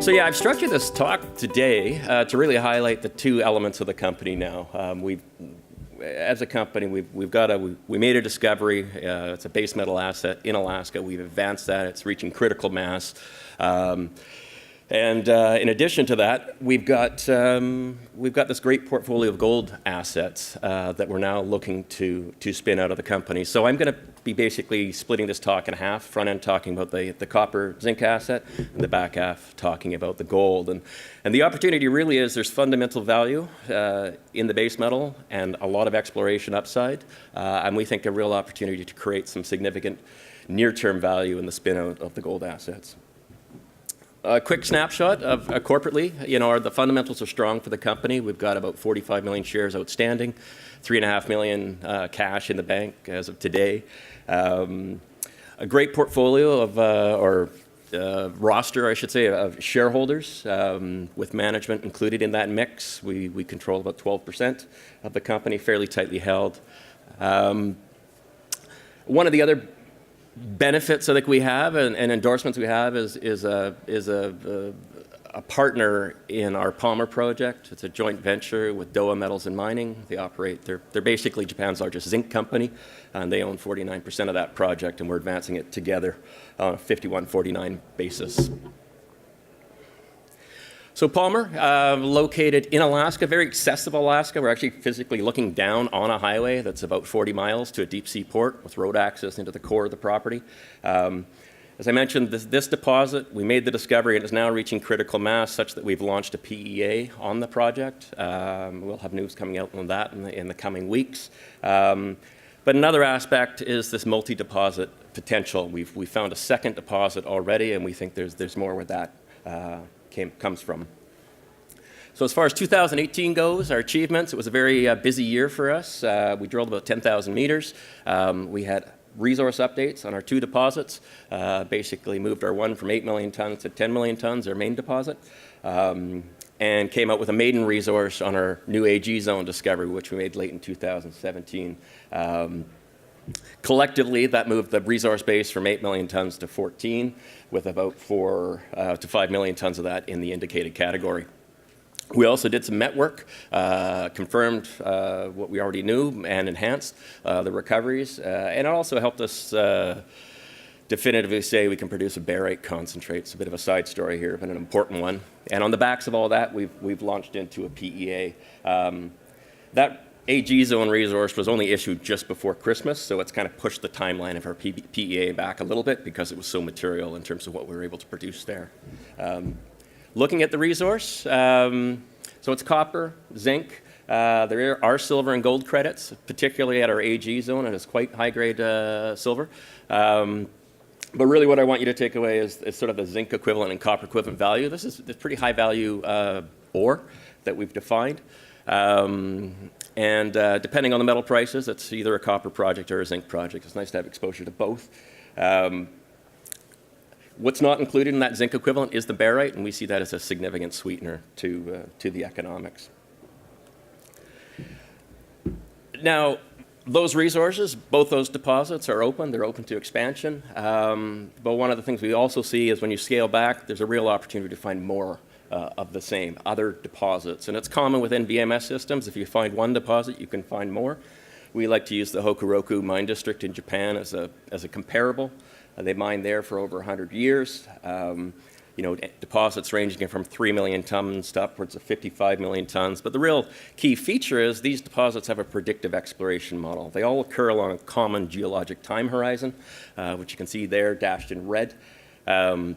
So yeah, I've structured this talk today to really highlight the two elements of the company now. As a company, we made a discovery. It's a base metal asset in Alaska. We've advanced that. It's reaching critical mass. And in addition to that, we've got this great portfolio of gold assets that we're now looking to spin out of the company. So I'm going to be basically splitting this talk in half, front end talking about the copper zinc asset, and the back half talking about the gold. And the opportunity really is there's fundamental value in the base metal and a lot of exploration upside. And we think a real opportunity to create some significant near-term value in the spin out of the gold assets. A quick snapshot of corporately, the fundamentals are strong for the company. We've got about 45 million shares outstanding, 3.5 million cash in the bank as of today. A great portfolio of, roster, I should say, of shareholders with management included in that mix. We control about 12% of the company, fairly tightly held. One of the other benefits I think we have and endorsements we have is a partner in our Palmer project. It's a joint venture with Dowa Metals and Mining. They're basically Japan's largest zinc company, and they own 49% of that project, and we're advancing it together on a 51-49 basis. So Palmer, located in Alaska, very accessible Alaska. We're actually physically looking down on a highway that's about 40 miles to a deep sea port with road access into the core of the property. As I mentioned, this deposit, we made the discovery and is now reaching critical mass such that we've launched a PEA on the project. We'll have news coming out on that in the coming weeks. But another aspect is this multi-deposit potential. We found a second deposit already, and we think there's more where that comes from. So as far as 2018 goes, our achievements, it was a very busy year for us. We drilled about 10,000 meters. We had resource updates on our two deposits, basically moved our one from 8 million tons to 10 million tons, our main deposit, and came out with a maiden resource on our new AG zone discovery, which we made late in 2017. Collectively, that moved the resource base from 8 million tons to 14, with about 4 to 5 million tons of that in the indicated category. We also did some met work, confirmed what we already knew and enhanced the recoveries, and it also helped us definitively say we can produce a barite concentrate. It's a bit of a side story here, but an important one. And on the backs of all that, we've launched into a PEA. That AG zone resource was only issued just before Christmas, so it's kind of pushed the timeline of our PEA back a little bit because it was so material in terms of what we were able to produce there. Looking at the resource, so it's copper, zinc. There are silver and gold credits, particularly at our AG zone, and it's quite high-grade silver. But really what I want you to take away is sort of the zinc equivalent and copper equivalent value. This is pretty high-value ore that we've defined. And depending on the metal prices, it's either a copper project or a zinc project. It's nice to have exposure to both. What's not included in that zinc equivalent is the barite, and we see that as a significant sweetener to the economics. Now, those resources, both those deposits are open. They're open to expansion. But one of the things we also see is when you scale back, there's a real opportunity to find more of the same, other deposits. And it's common within VMS systems. If you find one deposit, you can find more. We like to use the Hokuroku Mine District in Japan as a comparable. They mined there for over 100 years. Deposits ranging from 3 million tons to upwards of 55 million tons. But the real key feature is these deposits have a predictive exploration model. They all occur along a common geologic time horizon, which you can see there dashed in red. At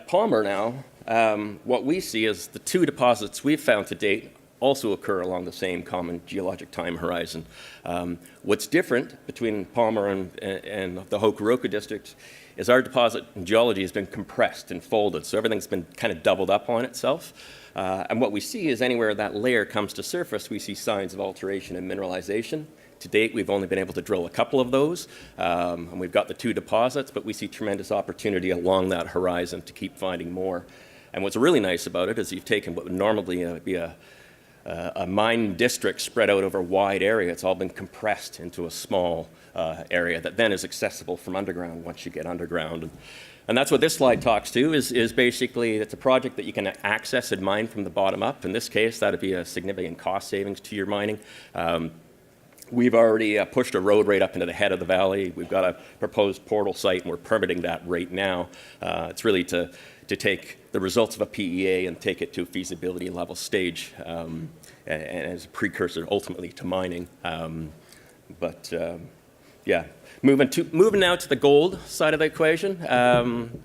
Palmer now, what we see is the two deposits we've found to date also occur along the same common geologic time horizon. What's different between Palmer and the Hokuroku district is our deposit in geology has been compressed and folded, so everything's been kind of doubled up on itself. And what we see is anywhere that layer comes to surface, we see signs of alteration and mineralization. To date, we've only been able to drill a couple of those, and we've got the two deposits, but we see tremendous opportunity along that horizon to keep finding more. And what's really nice about it is you've taken what would normally be a mine district spread out over a wide area. It's all been compressed into a small area that then is accessible from underground once you get underground. And that's what this slide talks to, is basically it's a project that you can access and mine from the bottom up. In this case, that would be a significant cost savings to your mining. We've already pushed a road right up into the head of the valley. We've got a proposed portal site, and we're permitting that right now. It's really to take the results of a PEA and take it to a feasibility level stage, and as a precursor ultimately to mining. Yeah. Moving now to the gold side of the equation.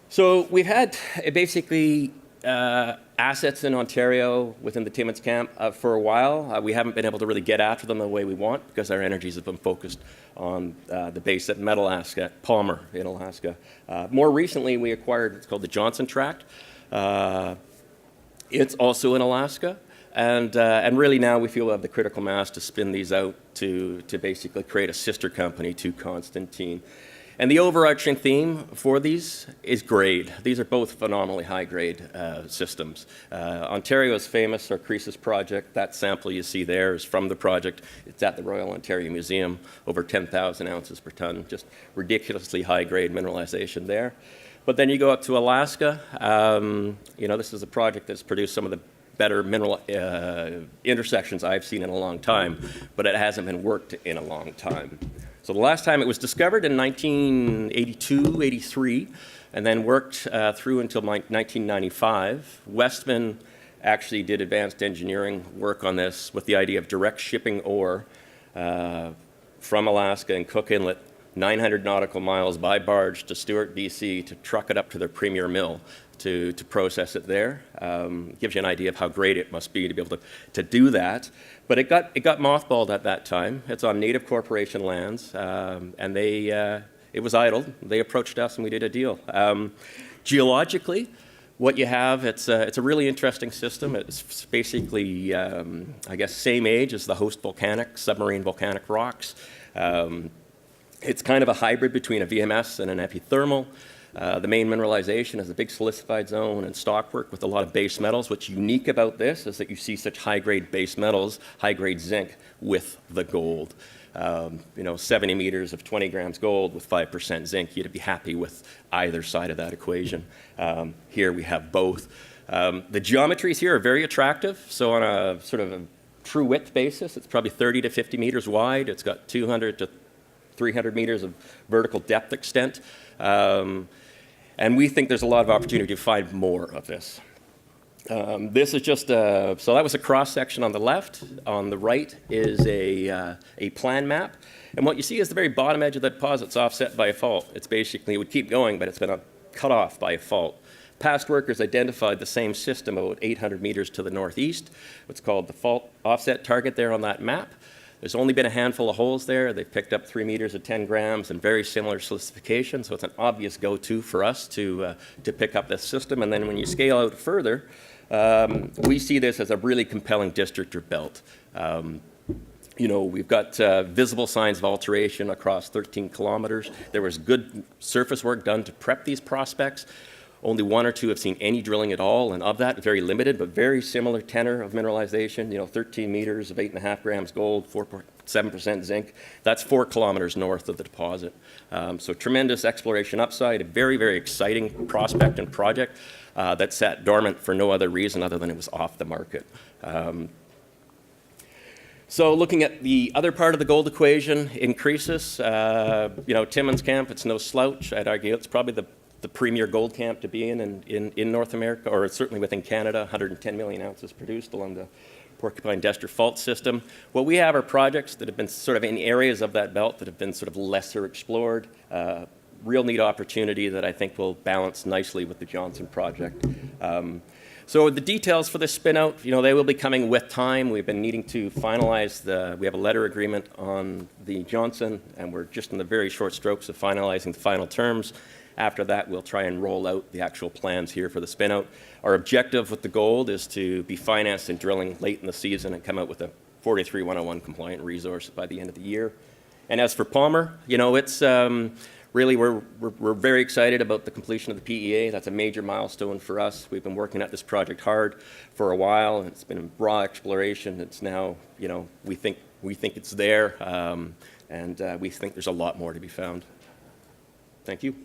So we've had basically assets in Ontario within the Timmins camp for a while. We haven't been able to really get after them the way we want because our energies have been focused on the base metal asset at Palmer in Alaska. More recently, we acquired what's called the Johnson Tract. It's also in Alaska. And really now we feel we have the critical mass to spin these out to basically create a sister company to Constantine. And the overarching theme for these is grade. These are both phenomenally high-grade systems. Ontario's famous Croesus project, that sample you see there is from the project. It's at the Royal Ontario Museum, over 10,000 ounces per ton, just ridiculously high-grade mineralization there. But then you go up to Alaska. This is a project that's produced some of the better mineral intersections I've seen in a long time, but it hasn't been worked in a long time. So the last time it was discovered in 1982, 83, and then worked through until 1995. Westman actually did advanced engineering work on this with the idea of direct shipping ore from Alaska and Cook Inlet 900 nautical miles by barge to Stewart, BC, to truck it up to their premier mill to process it there. Gives you an idea of how great it must be to be able to do that. But it got mothballed at that time. It's on Native Corporation lands, and it was idled. They approached us, and we did a deal. Geologically, what you have, it's a really interesting system. It's basically, I guess, same age as the host submarine volcanic rocks. It's kind of a hybrid between a VMS and an epithermal. The main mineralization is a big silicified zone and stockwork with a lot of base metals. What's unique about this is that you see such high-grade base metals, high-grade zinc with the gold. 70 meters of 20 grams gold with 5% zinc. You'd be happy with either side of that equation. Here we have both. The geometries here are very attractive. So on a sort of a true width basis, it's probably 30 to 50 meters wide. It's got 200 to 300 meters of vertical depth extent. And we think there's a lot of opportunity to find more of this. This is just so that was a cross-section on the left. On the right is a plan map. And what you see is the very bottom edge of the deposit's offset by a fault. It's basically, it would keep going, but it's been cut off by a fault. Past workers identified the same system about 800 meters to the northeast, what's called the fault offset target there on that map. There's only been a handful of holes there. They've picked up 3 meters at 10 grams and very similar silicification, so it's an obvious go-to for us to pick up this system. And then when you scale out further, we see this as a really compelling district or belt. We've got visible signs of alteration across 13 kilometers. There was good surface work done to prep these prospects. Only 1 or 2 have seen any drilling at all, and of that, very limited, but very similar tenor of mineralization. 13 meters of 8.5 grams gold, 4.7% zinc. That's 4 kilometers north of the deposit. So tremendous exploration upside, a very, very exciting prospect and project that sat dormant for no other reason other than it was off the market. So looking at the other part of the gold equation in Croesus, Timmins Camp, it's no slouch. I'd argue it's probably the premier gold camp to be in North America, or certainly within Canada. 110 million ounces produced along the Porcupine-Destor fault system. What we have are projects that have been sort of in areas of that belt that have been sort of lesser explored. Real neat opportunity that I think will balance nicely with the Johnson project. So the details for this spin-out, they will be coming with time. We've been needing to finalize we have a letter agreement on the Johnson, and we're just in the very short strokes of finalizing the final terms. After that, we'll try and roll out the actual plans here for the spin-out. Our objective with the gold is to be financed in drilling late in the season and come out with a 43-101 compliant resource by the end of the year. And as for Palmer, it's really, we're very excited about the completion of the PEA. That's a major milestone for us. We've been working at this project hard for a while, and it's been raw exploration. It's now, we think it's there, and we think there's a lot more to be found. Thank you.